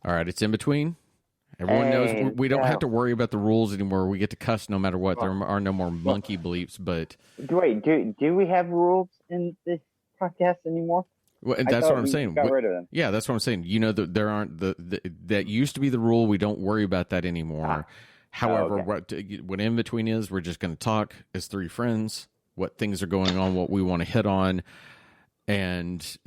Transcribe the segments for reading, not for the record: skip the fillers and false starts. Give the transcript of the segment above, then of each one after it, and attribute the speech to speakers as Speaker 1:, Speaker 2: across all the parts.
Speaker 1: All right, it's in between. Everyone knows we don't have to worry about the rules anymore. We get to cuss no matter what. There are no more monkey bleeps. But
Speaker 2: wait, do we have rules in this podcast anymore?
Speaker 1: Well, that's what I'm saying.
Speaker 2: Got rid of them.
Speaker 1: Yeah, that's what I'm saying. You know, there aren't that used to be the rule. We don't worry about that anymore. However, what in between is, we're just going to talk as three friends, what things are going on, what we want to hit on. And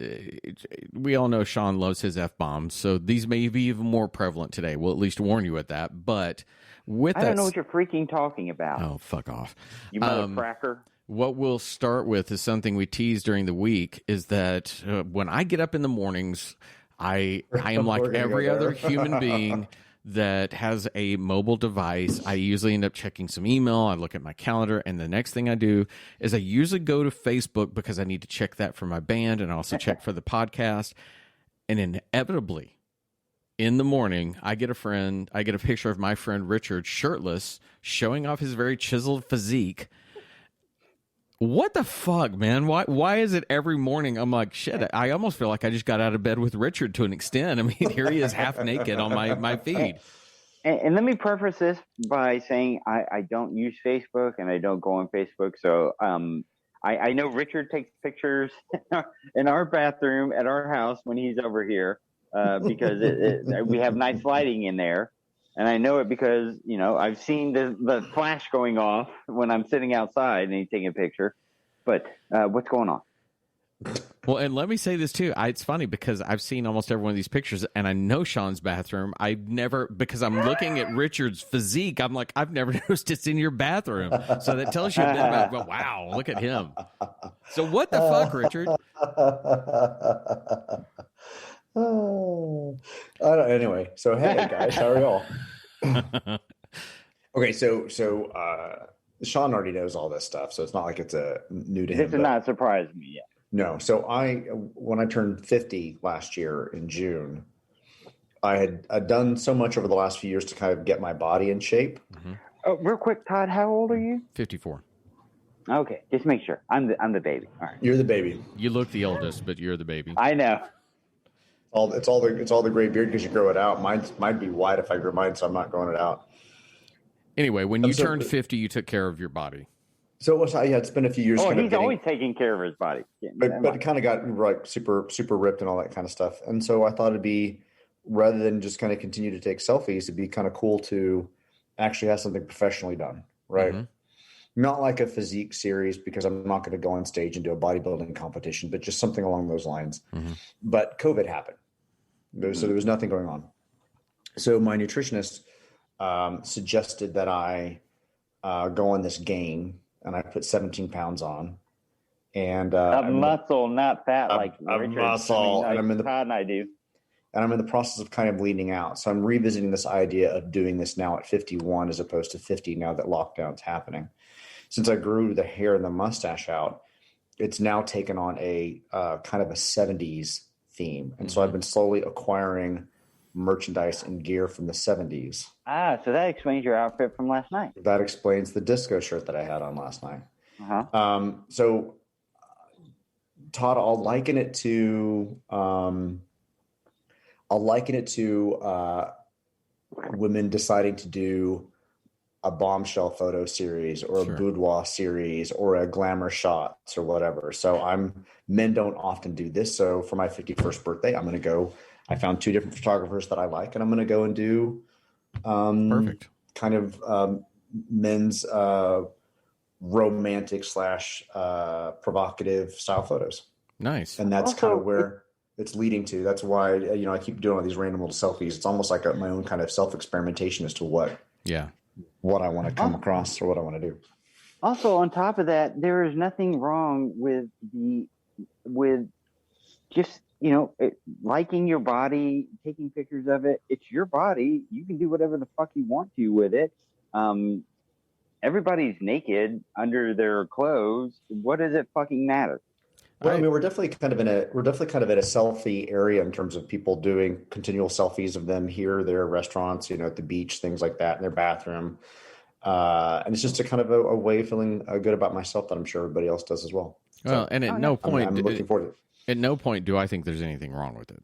Speaker 1: we all know Sean loves his F-bombs, so these may be even more prevalent today. We'll at least warn you at that. But with
Speaker 2: I don't know what you're freaking talking about.
Speaker 1: Oh, fuck off.
Speaker 2: You motherfucker.
Speaker 1: What we'll start with is something we teased during the week, is that when I get up in the mornings, I am like every other human being that has a mobile device. I usually end up checking some email. I look at my calendar, and the next thing I do is I usually go to Facebook because I need to check that for my band and also check for the podcast. And inevitably, in the morning, I get a picture of my friend Richard shirtless, showing off his very chiseled physique. What the fuck, man? Why is it every morning I'm like, shit, I almost feel like I just got out of bed with Richard to an extent. I mean, here he is half naked on my feed.
Speaker 2: And let me preface this by saying I don't use Facebook and I don't go on Facebook. So I know Richard takes pictures in our bathroom at our house when he's over here because we have nice lighting in there. And I know it because, you know, I've seen the flash going off when I'm sitting outside and he's taking a picture. But what's going on?
Speaker 1: Well, and let me say this too. It's funny because I've seen almost every one of these pictures, and I know Sean's bathroom. Because I'm looking at Richard's physique, I'm like, I've never noticed it's in your bathroom. So that tells you a bit about, well, wow, look at him. So what the fuck, Richard?
Speaker 3: Anyway, so hey guys, how are y'all? Okay, so Sean already knows all this stuff, so it's not like it's new to him.
Speaker 2: This does not surprise me yet.
Speaker 3: No, so when I turned 50 last year in June, I'd done so much over the last few years to kind of get my body in shape.
Speaker 1: Mm-hmm.
Speaker 2: Oh, real quick, Todd, how old are you?
Speaker 1: 54.
Speaker 2: Okay, just make sure. I'm the baby. All right.
Speaker 3: You're the baby.
Speaker 1: You look the oldest, but you're the baby.
Speaker 2: I know.
Speaker 3: It's all the gray beard because you grow it out. Mine'd be white if I grew mine, so I'm not growing it out.
Speaker 1: Anyway, when you turned 50, you took care of your body.
Speaker 3: So it's been a few years.
Speaker 2: Oh, he's always taking care of his body. Yeah,
Speaker 3: but it kind of got like super ripped and all that kind of stuff. And so I thought it'd be, rather than just kind of continue to take selfies, it'd be kind of cool to actually have something professionally done, right? Mm-hmm. Not like a physique series, because I'm not going to go on stage and do a bodybuilding competition, but just something along those lines. Mm-hmm. But COVID happened. So there was nothing going on. So my nutritionist suggested that I go on this gain, and I put 17 pounds on. And
Speaker 2: muscle, not fat, like Richard.
Speaker 3: Muscle,
Speaker 2: and I'm in the Todd and I do.
Speaker 3: And I'm in the process of kind of leaning out. So I'm revisiting this idea of doing this now at 51 as opposed to 50 now that lockdown's happening. Since I grew the hair and the mustache out, it's now taken on a kind of a 70s theme. And so I've been slowly acquiring merchandise and gear from the 70s.
Speaker 2: So that explains your outfit from last night.
Speaker 3: That explains the disco shirt that I had on last night.
Speaker 2: Uh-huh.
Speaker 3: So Todd, I'll liken it to women deciding to do a bombshell photo series or a boudoir series or a glamour shots or whatever. So men don't often do this. So for my 51st birthday, I found 2 different photographers that I like, and I'm going to go and do
Speaker 1: perfect
Speaker 3: kind of men's romantic / provocative style photos.
Speaker 1: Nice.
Speaker 3: And that's kind of where it's leading to. That's why, I keep doing all these random little selfies. It's almost like my own kind of self-experimentation as to what I want to come across or what I want to do.
Speaker 2: Also, on top of that, there is nothing wrong with just, liking your body, taking pictures of it. It's your body. You can do whatever the fuck you want to with it. Everybody's naked under their clothes. What does it fucking matter?
Speaker 3: Well, we're definitely kind of in a selfie area in terms of people doing continual selfies of them here, their restaurants, at the beach, things like that, in their bathroom. And it's just a kind of a way of feeling good about myself that I'm sure everybody else does as well.
Speaker 1: Well, and at no point,
Speaker 3: I'm looking forward to it.
Speaker 1: At no point do I think there's anything wrong with it.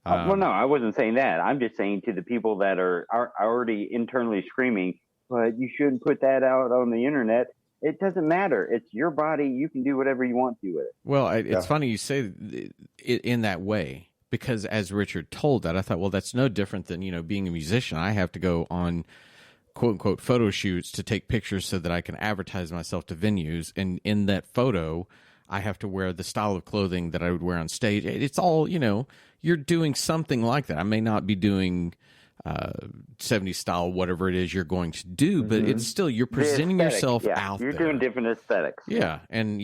Speaker 2: Well, no, I wasn't saying that. I'm just saying to the people that are already internally screaming, but you shouldn't put that out on the internet. It doesn't matter. It's your body. You can do whatever you want to with it.
Speaker 1: Well, it's funny you say it in that way, because as Richard told that, I thought, well, that's no different than, being a musician. I have to go on quote unquote photo shoots to take pictures so that I can advertise myself to venues. And in that photo, I have to wear the style of clothing that I would wear on stage. It's all, you're doing something like that. I may not be doing 70s style, whatever it is you're going to do, but it's still, you're presenting yourself out
Speaker 2: there. You're doing different aesthetics.
Speaker 1: Yeah. And,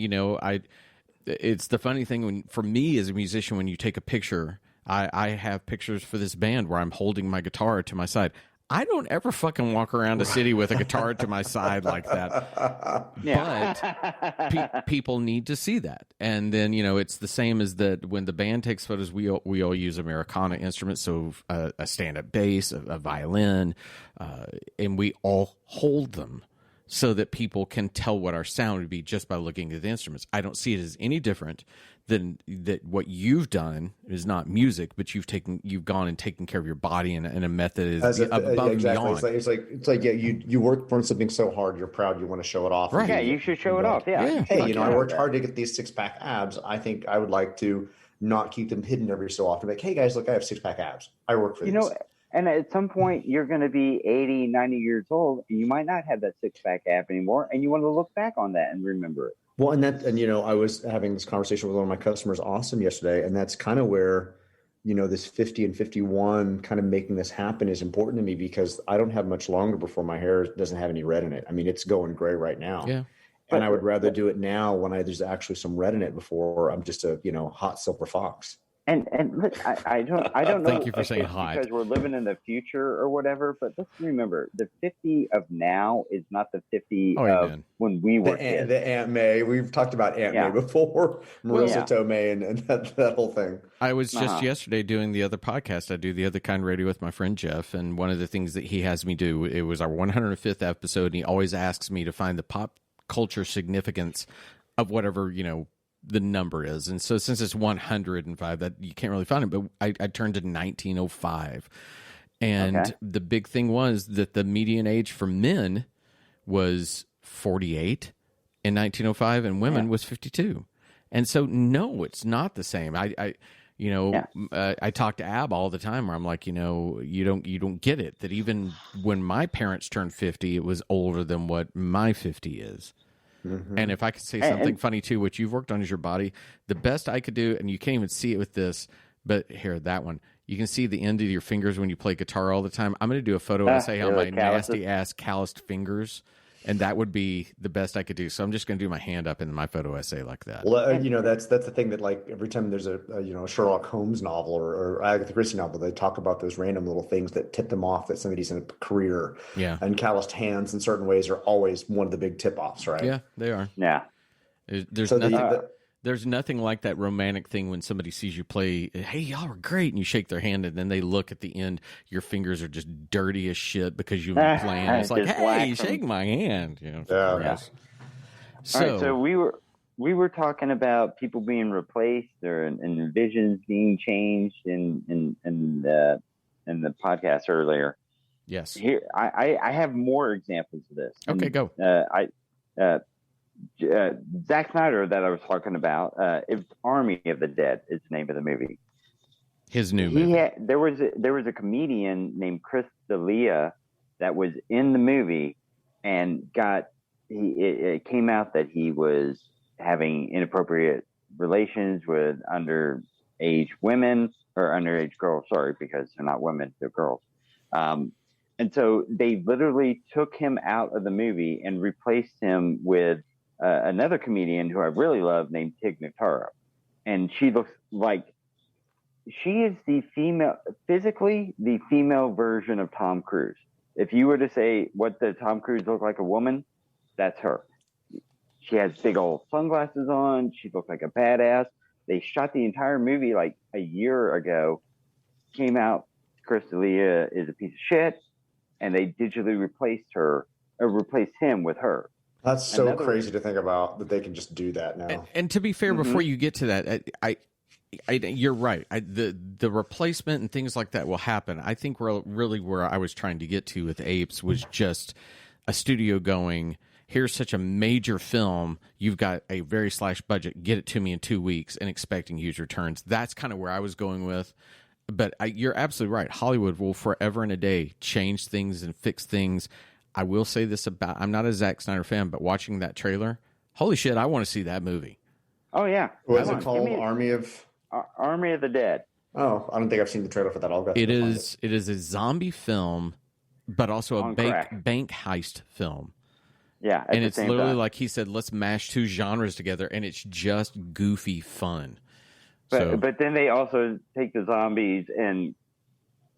Speaker 1: it's the funny thing for me as a musician, when you take a picture, I have pictures for this band where I'm holding my guitar to my side. I don't ever fucking walk around a city with a guitar to my side like that. But people need to see that. And then, it's the same as that when the band takes photos, we all use Americana instruments. So a stand-up bass, a violin, and we all hold them so that people can tell what our sound would be just by looking at the instruments. I don't see it as any different than that. What you've done is not music, but you've gone and taken care of your body in a method is above and beyond.
Speaker 3: It's like you worked on something so hard, you're proud, you want to show it off.
Speaker 2: Right. Yeah, you should show it off. Yeah.
Speaker 3: Hey, I worked hard to get these 6-pack abs. I think I would like to not keep them hidden every so often. Like, hey guys, look, I have 6-pack abs. I work for these.
Speaker 2: And at some point, you're going to be 80, 90 years old, and you might not have that 6-pack ab anymore, and you want to look back on that and remember it.
Speaker 3: Well, I was having this conversation with one of my customers, Austin, yesterday, and that's kind of where, this 50 and 51 kind of making this happen is important to me, because I don't have much longer before my hair doesn't have any red in it. I mean, it's going gray right now.
Speaker 1: Yeah.
Speaker 3: And I would rather do it now when there's actually some red in it before I'm just a, hot silver fox.
Speaker 2: And look, I don't know.
Speaker 1: Thank you for saying hot.
Speaker 2: Because we're living in the future or whatever. But let's remember, the 50 of now is not the 50 of when we were kids.
Speaker 3: The Aunt May. We've talked about Aunt May before. Marissa Tomei and that whole thing.
Speaker 1: I was just yesterday doing the other podcast. I do the Other Kind Radio with my friend Jeff, and one of the things that he has me do, it was our 105th episode, and he always asks me to find the pop culture significance of whatever the number is. And so since it's 105, that you can't really find it, but I turned to 1905. And the big thing was that the median age for men was 48 in 1905 and women was 52. And so, no, it's not the same. I talk to Ab all the time where I'm like, you don't get it, that even when my parents turned 50, it was older than what my 50 is. Mm-hmm. And if I could say something funny too, what you've worked on is your body. The best I could do, and you can't even see it with this, but here, that one, you can see the end of your fingers when you play guitar all the time. I'm going to do a photo essay on my nasty ass calloused fingers, and that would be the best I could do. So I'm just going to do my hand up in my photo essay like that.
Speaker 3: Well, that's the thing that, like, every time there's a Sherlock Holmes novel or Agatha Christie novel, they talk about those random little things that tip them off that somebody's in a career.
Speaker 1: Yeah.
Speaker 3: And calloused hands in certain ways are always one of the big tip offs, right?
Speaker 1: Yeah, they are.
Speaker 2: Yeah.
Speaker 1: There's nothing like that romantic thing when somebody sees you play, hey, y'all are great, and you shake their hand, and then they look at the end, your fingers are just dirty as shit because you've been playing. It's like, hey, shake my hand.
Speaker 2: So, all right, so we were talking about people being replaced and visions being changed in the podcast earlier.
Speaker 1: Yes.
Speaker 2: Here, I have more examples of this.
Speaker 1: Okay, go.
Speaker 2: Zack Snyder that I was talking about, it's Army of the Dead is the name of the movie.
Speaker 1: His new movie.
Speaker 2: There was a comedian named Chris D'Elia that was in the movie, and it came out that he was having inappropriate relations with underage women or underage girls. Sorry, because they're not women, they're girls. And so they literally took him out of the movie and replaced him with another comedian who I really love named Tig Notaro. And she looks like she is physically the female version of Tom Cruise. If you were to say what does Tom Cruise look like a woman, that's her. She has big old sunglasses on. She looks like a badass. They shot the entire movie like a year ago. Came out, Chris D'Elia is a piece of shit, and they digitally replaced him with her.
Speaker 3: That's so crazy to think about that they can just do that now.
Speaker 1: And to be fair, before you get to that, You're right. The replacement and things like that will happen. I think really where I was trying to get to with Apes was just a studio going, here's such a major film, you've got a very slash budget, get it to me in 2 weeks, and expecting huge returns. That's kind of where I was going with. But you're absolutely right. Hollywood will forever and a day change things and fix things. I will say this about, I'm not a Zack Snyder fan, but watching that trailer, holy shit, I want to see that movie.
Speaker 2: Oh, yeah.
Speaker 3: What is it called? Army of
Speaker 2: the Dead.
Speaker 3: Oh, I don't think I've seen the trailer for that.
Speaker 1: It is a zombie film, but also a bank heist film.
Speaker 2: Yeah.
Speaker 1: And it's literally like he said, let's mash two genres together, and it's just goofy fun.
Speaker 2: But then they also take the zombies and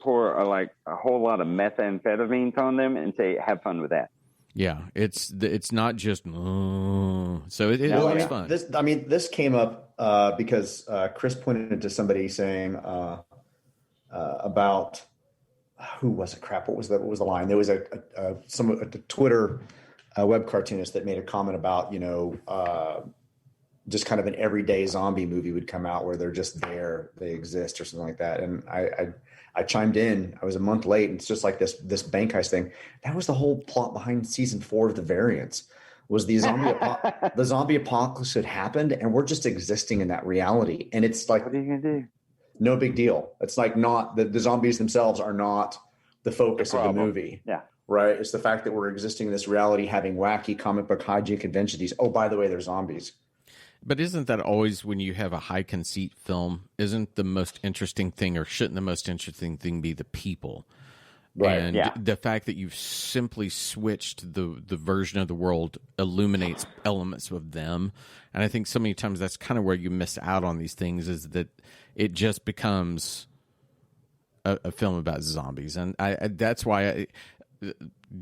Speaker 2: pour a whole lot of methamphetamines on them and say, have fun with that.
Speaker 1: Yeah, it's not just so it looks fun.
Speaker 3: This came up because Chris pointed to somebody saying about who was it? Crap, what was the line? There was a Twitter web cartoonist that made a comment about just kind of an everyday zombie movie would come out where they're just there, they exist or something like that. And I chimed in. I was a month late, and it's just like this bank heist thing. That was the whole plot behind season 4 of The Variants. Was the zombie apocalypse had happened, and we're just existing in that reality. And it's like,
Speaker 2: what are you gonna do?
Speaker 3: No big deal. It's like not the zombies themselves are not the focus of the movie.
Speaker 2: Yeah.
Speaker 3: Right. It's the fact that we're existing in this reality, having wacky comic book hijink adventures. Oh, by the way, they're zombies.
Speaker 1: But isn't that always when you have a high conceit film? Isn't the most interesting thing, or shouldn't the most interesting thing be the people?
Speaker 3: Right.
Speaker 1: And the fact that you've simply switched the version of the world illuminates elements of them. And I think so many times that's kind of where you miss out on these things, is that it just becomes a film about zombies. And that's why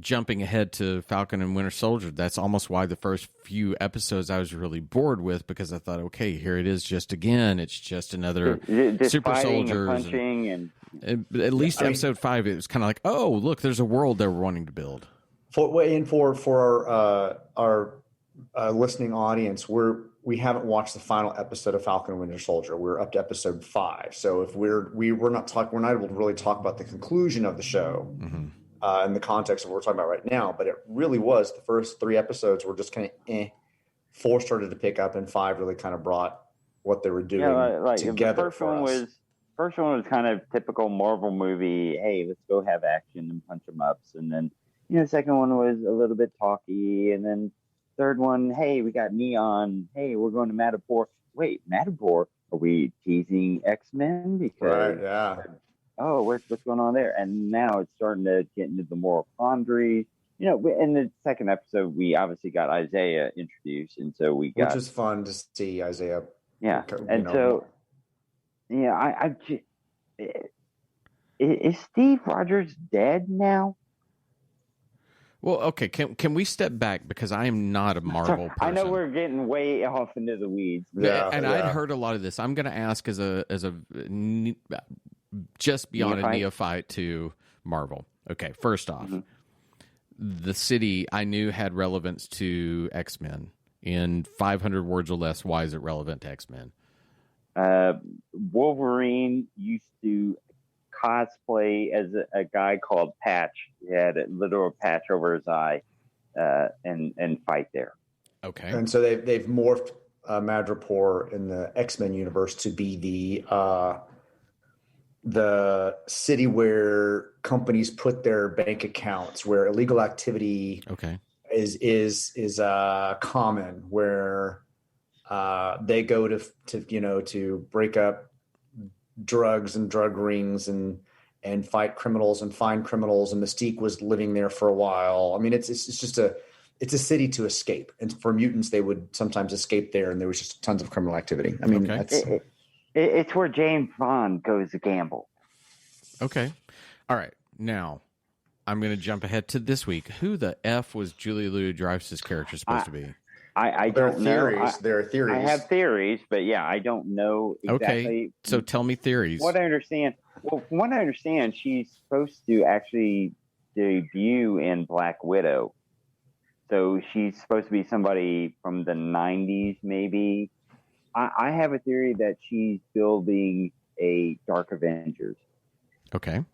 Speaker 1: jumping ahead to Falcon and Winter Soldier, that's almost why the first few episodes I was really bored with, because I thought, okay, here it is just again. It's just another super soldiers.
Speaker 2: And punching and
Speaker 1: at least episode 5, it was kind of like, oh, look, there's a world they're wanting to build.
Speaker 3: For our listening audience, we haven't watched the final episode of Falcon and Winter Soldier. We're up to episode 5. So if we're not able to really talk about the conclusion of the show. Mm-hmm. In the context of what we're talking about right now, but it really was the first 3 episodes were just kind of 4 started to pick up, and 5 really kind of brought what they were doing together.
Speaker 2: The first one was kind of typical Marvel movie. Hey, let's go have action and punch them ups, and then the second one was a little bit talky, and then third one, hey, we got neon. Hey, we're going to Matador. Wait, Matador? Are we teasing X-Men? Because
Speaker 3: right, yeah.
Speaker 2: Oh, what's going on there? And now it's starting to get into the moral quandary. In the second episode, we obviously got Isaiah introduced, and so which
Speaker 3: is fun to see Isaiah.
Speaker 2: Yeah, is Steve Rogers dead now?
Speaker 1: Well, okay, can we step back, because I am not a Marvel person.
Speaker 2: I know we're getting way off into the weeds.
Speaker 1: Yeah, and I'd heard a lot of this. I'm going to ask as a just beyond a neophyte to Marvel. Okay, first off, the city I knew had relevance to X-Men. In 500 words or less, why is it relevant to X-Men?
Speaker 2: Wolverine used to cosplay as a guy called Patch. He had a literal patch over his eye and fight there.
Speaker 1: Okay.
Speaker 3: And so they've morphed Madripoor in the X-Men universe to be the city where companies put their bank accounts, where illegal activity is common, where they go to break up drugs and drug rings and fight criminals and find criminals. And Mystique was living there for a while. I mean, it's just it's a city to escape. And for mutants, they would sometimes escape there, and there was just tons of criminal activity. I mean,
Speaker 2: it's where James Bond goes to gamble.
Speaker 1: Okay. All right. Now, I'm going to jump ahead to this week. Who the F was Julia Louis-Dreyfus's character supposed to be?
Speaker 2: I don't know.
Speaker 3: There are theories.
Speaker 2: I have theories, but I don't know exactly.
Speaker 1: Okay. So tell me theories.
Speaker 2: What I understand. Well, from what I understand, she's supposed to actually debut in Black Widow. So she's supposed to be somebody from the 90s, maybe. I have a theory that she's building a Dark Avengers.
Speaker 1: Okay.